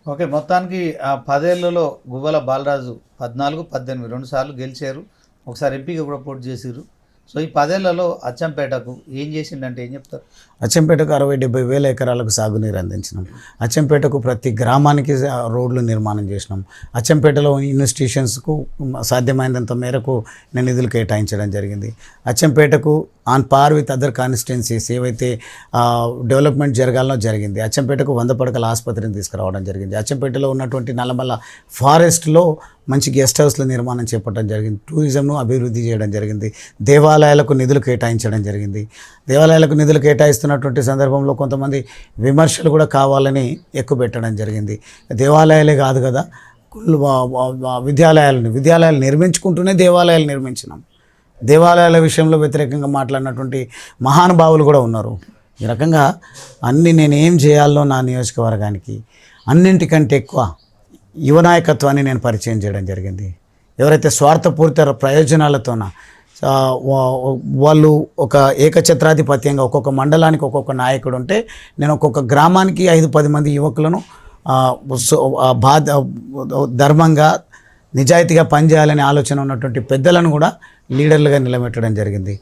Okay. మొత్తానికి ఆ 10 ఏళ్లలో గువ్వల బాలరాజు 14, 18 2 సార్లు గెలిచారు. ఒకసారి ఎంపీగా కూడా పోటీ చేసిర్రు. సో, ఈ 10 ఏళ్లలో అచ్చంపేటకు ఏం చేసిండంటే ఏం చెప్తారు? అచ్చంపేటకు 60-70 వేల ఎకరాలకు సాగునీరు అందించినాం. అచ్చంపేటకు ప్రతి గ్రామానికి రోడ్లు నిర్మాణం చేసినాం. అచ్చంపేటలో ఇన్వెస్టిట్యూషన్స్కు సాధ్యమైనంత మేరకు నేను నిధులు కేటాయించడం జరిగింది. అచ్చంపేటకు on par with other constituencies ఏవైతే డెవలప్మెంట్ జరగాలనో జరిగింది. అచ్చంపేటకు 100 పడకల ఆసుపత్రిని తీసుకురావడం జరిగింది. అచ్చంపేటలో ఉన్నటువంటి నల్లమల్ల ఫారెస్ట్లో మంచి గెస్ట్ హౌస్ల నిర్మాణం చేపట్టడం జరిగింది. టూరిజంను అభివృద్ధి చేయడం జరిగింది. దేవాలయాలకు నిధులు కేటాయించడం జరిగింది. దేవాలయాలకు నిధులు కేటాయిస్తున్నటువంటి సందర్భంలో కొంతమంది విమర్శలు కూడా కావాలని ఎక్కుపెట్టడం జరిగింది. దేవాలయాలే కాదు కదా, విద్యాలయాలు నిర్మించుకుంటూనే దేవాలయాలు నిర్మించినాం. దేవాలయాల విషయంలో వ్యతిరేకంగా మాట్లాడినటువంటి మహానుభావులు కూడా ఉన్నారు. ఈ రకంగా నేను ఏం చేయాలో నా నియోజకవర్గానికి అన్నింటికంటే ఎక్కువ యువ నాయకత్వాన్ని నేను పరిచయం చేయడం జరిగింది. ఎవరైతే స్వార్థపూరిత ప్రయోజనాలతోన వాళ్ళు ఒక ఏకఛత్రాధిపత్యంగా ఒక్కొక్క మండలానికి ఒక్కొక్క నాయకుడు ఉంటే నేను ఒక్కొక్క గ్రామానికి 5-10 మంది యువకులను ధర్మంగా నిజాయితీగా పనిచేయాలనే ఆలోచన ఉన్నటువంటి పెద్దలను కూడా లీడర్లుగా నిలబెట్టడం జరిగింది.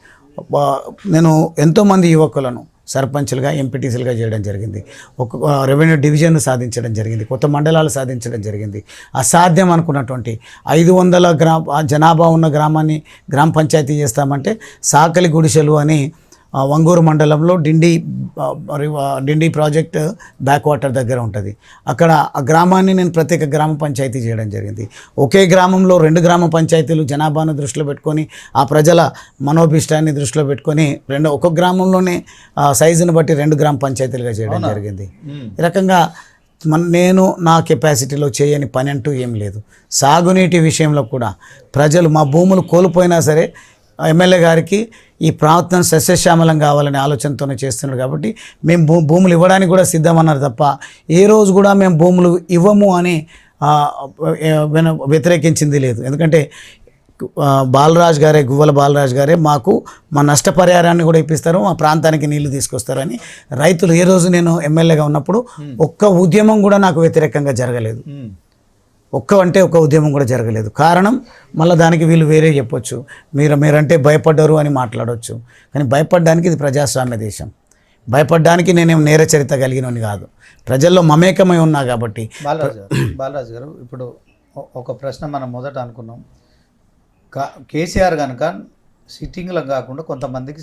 నేను ఎంతోమంది యువకులను సర్పంచులుగా ఎంపీటీసీలుగా చేయడం జరిగింది. ఒక్కొక్క రెవెన్యూ డివిజన్ సాధించడం జరిగింది. కొత్త మండలాలు సాధించడం జరిగింది. అసాధ్యం అనుకున్నటువంటి 500 జనాభా ఉన్న గ్రామాన్ని గ్రామ పంచాయతీ చేస్తామంటే సాకలి గుడిసెలు అని వంగూరు మండలంలో డిండి ప్రాజెక్ట్ బ్యాక్ వాటర్ దగ్గర ఉంటుంది. అక్కడ ఆ గ్రామాన్ని నేను ప్రత్యేక గ్రామ పంచాయతీ చేయడం జరిగింది. ఒకే గ్రామంలో 2 గ్రామ పంచాయతీలు జనాభాను దృష్టిలో పెట్టుకొని ఆ ప్రజల మనోభిష్టాన్ని దృష్టిలో పెట్టుకొని ఒక్కొక్క గ్రామంలోనే సైజును బట్టి 2 గ్రామ పంచాయతీలుగా చేయడం జరిగింది. ఈ రకంగా నేను నా కెపాసిటీలో చేయని పని అంటూ ఏం లేదు. సాగునీటి విషయంలో కూడా ప్రజలు మా భూములు కోల్పోయినా సరే ఎమ్మెల్యే గారికి ఈ ప్రాంతం సస్యశ్యామలం కావాలనే ఆలోచనతోనే చేస్తున్నారు కాబట్టి మేము భూములు ఇవ్వడానికి కూడా సిద్ధమన్నారు తప్ప ఏ రోజు కూడా మేము భూములు ఇవ్వము అని వ్యతిరేకించింది లేదు. ఎందుకంటే గువ్వల బాలరాజు గారే మాకు మా నష్టపరిహారాన్ని కూడా ఇప్పిస్తారు, మా ప్రాంతానికి నీళ్లు తీసుకొస్తారని రైతులు ఏ రోజు నేను ఎమ్మెల్యేగా ఉన్నప్పుడు ఒక్క ఉద్యమం కూడా నాకు వ్యతిరేకంగా జరగలేదు. ఒక్క ఉద్యమం కూడా జరగలేదు. కారణం మళ్ళీ దానికి వీళ్ళు వేరే చెప్పొచ్చు, మీరంటే భయపడ్డారు అని మాట్లాడవచ్చు. కానీ భయపడడానికి ఇది ప్రజాస్వామ్య దేశం. భయపడడానికి నేనేం నేర చరిత్ర కలిగినని కాదు, ప్రజల్లో మమేకమై ఉన్నా కాబట్టి. బాలరాజు గారు, ఇప్పుడు ఒక ప్రశ్న మనం మొదట అనుకున్నాం. కేసీఆర్ కనుక సిట్టింగ్లకు కాకుండా కొంతమందికి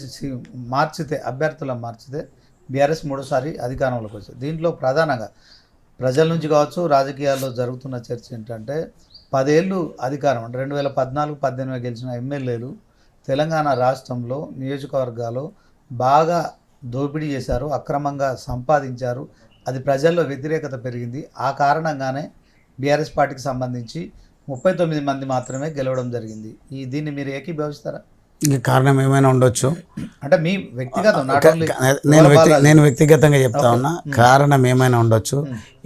అభ్యర్థులను మార్చితే బీఆర్ఎస్ 3సారి అధికారంలోకి వచ్చింది. దీంట్లో ప్రధానంగా ప్రజల నుంచి కావచ్చు, రాజకీయాల్లో జరుగుతున్న చర్చ ఏంటంటే 10 ఏళ్ళు అధికారం అంటే 2014-18 గెలిచిన ఎమ్మెల్యేలు తెలంగాణ రాష్ట్రంలో నియోజకవర్గాలు బాగా దోపిడీ చేశారు, అక్రమంగా సంపాదించారు. అది ప్రజల్లో వ్యతిరేకత పెరిగింది. ఆ కారణంగానే బీఆర్ఎస్ పార్టీకి సంబంధించి 39 మంది మాత్రమే గెలవడం జరిగింది. దీన్ని మీరు ఏకీభవిస్తారా? కారణం ఏమైనా ఉండొచ్చు అంటే మీ వ్యక్తిగతం, నేను వ్యక్తిగతంగా చెప్తా ఉన్నా. కారణం ఏమైనా ఉండొచ్చు.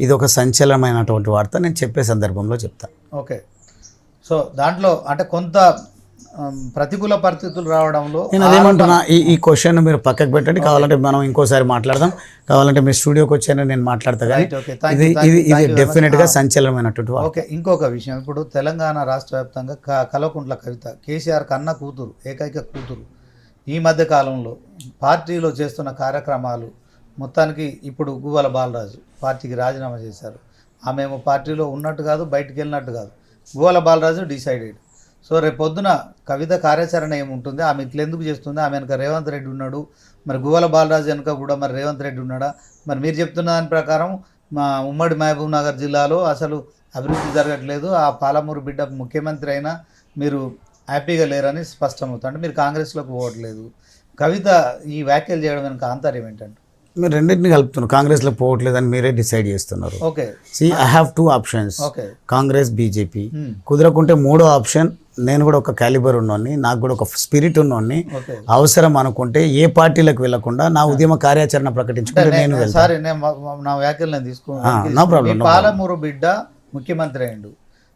ఇది ఒక సంచలనమైనటువంటి వార్త, నేను చెప్పే సందర్భంలో చెప్తా. ఓకే. సో దాంట్లో అంటే కొంత ప్రతికూల పరిస్థితులు రావడంలో నేను అదేమంటున్నా, ఈ క్వశ్చన్ మీరు పక్కకు పెట్టండి. కావాలంటే మనం ఇంకోసారి మాట్లాడదాం. కావాలంటే మీ స్టూడియోకి వచ్చాను నేను మాట్లాడతా. కానీ ఇది డెఫినెట్గా సంచలనమైనటువంటి. ఓకే. ఇంకొక విషయం, ఇప్పుడు తెలంగాణ రాష్ట్ర వ్యాప్తంగా కల్వకుంట్ల కవిత కేసీఆర్ కన్న కూతురు, ఏకైక కూతురు, ఈ మధ్య కాలంలో పార్టీలో చేస్తున్న కార్యక్రమాలు మొత్తానికి ఇప్పుడు గువ్వల బాలరాజు పార్టీకి రాజీనామా చేశారు. ఆమెమో పార్టీలో ఉన్నట్టు కాదు, బయటికి వెళ్ళినట్టు కాదు. గువ్వల బాలరాజు డిసైడెడ్. సో రేపు పొద్దున కవిత కార్యాచరణ ఏముంటుంది, ఆమె ఇట్లా ఎందుకు చేస్తుంది, ఆమె వెనక రేవంత్ రెడ్డి ఉన్నాడు, మరి గువ్వల బాలరాజు వెనక కూడా మరి రేవంత్ రెడ్డి ఉన్నాడా? మరి మీరు చెప్తున్న దాని ప్రకారం మా ఉమ్మడి మహబూబ్ నగర్ జిల్లాలో అసలు అభివృద్ధి జరగట్లేదు, ఆ పాలమూరు బిడ్డ ముఖ్యమంత్రి అయినా మీరు హ్యాపీగా లేరని స్పష్టమవుతుంది. అంటే మీరు కాంగ్రెస్లోకి పోవట్లేదు. కవిత ఈ వ్యాఖ్యలు చేయడం వెనక ఆంతర్యం ఏంటంటే? మీరు రెండింటిని కలుపుతున్నారు. కాంగ్రెస్లో పోవట్లేదని మీరే డిసైడ్ చేస్తున్నారు. Okay. I have 2 options, Congress, BJP. కుదరకుంటే 3వ ఆప్షన్, నేను కూడా ఒక క్యాలిబర్ ఉన్నోని, నాకు కూడా ఒక స్పిరిట్ ఉన్నోని, అవసరం అనుకుంటే ఏ పార్టీలకు వెళ్లకుండా నా ఉద్యమ కార్యాచరణ ప్రకటించుకుంటే నేను నా వ్యాఖ్యలు నేను తీసుకున్నాను. పాలమూరు బిడ్డ ముఖ్యమంత్రి అయ్యిండు.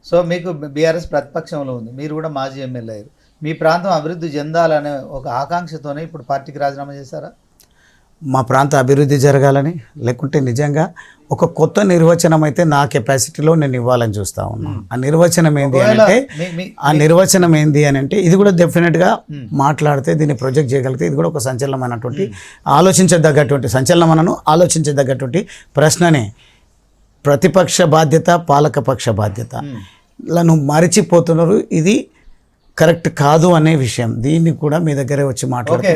సో మీకు బీఆర్ఎస్ ప్రతిపక్షంలో ఉంది, మీరు కూడా మాజీ ఎమ్మెల్యే అయ్యారు. మీ ప్రాంతం అభివృద్ధి చెందాలనే ఒక ఆకాంక్షతోనే ఇప్పుడు పార్టీకి రాజీనామా చేశారా? మా ప్రాంత అభివృద్ధి జరగాలని, లేకుంటే నిజంగా ఒక కొత్త నిర్వచనం అయితే నా కెపాసిటీలో నేను ఇవ్వాలని చూస్తూ ఉన్నాను. ఆ నిర్వచనం ఏంది అని అంటే ఇది కూడా డెఫినెట్గా మాట్లాడితే దీన్ని ప్రొజెక్ట్ చేయగలిగితే ఇది కూడా ఒక సంచలనమైనటువంటి ఆలోచించదగ్గటువంటి ప్రశ్ననే. ప్రతిపక్ష బాధ్యత, పాలకపక్ష బాధ్యత లను మరిచిపోతున్నారు. ఇది కరెక్ట్ కాదు అనే విషయం. దీన్ని కూడా మీ దగ్గరే వచ్చి మాట్లాడుతూ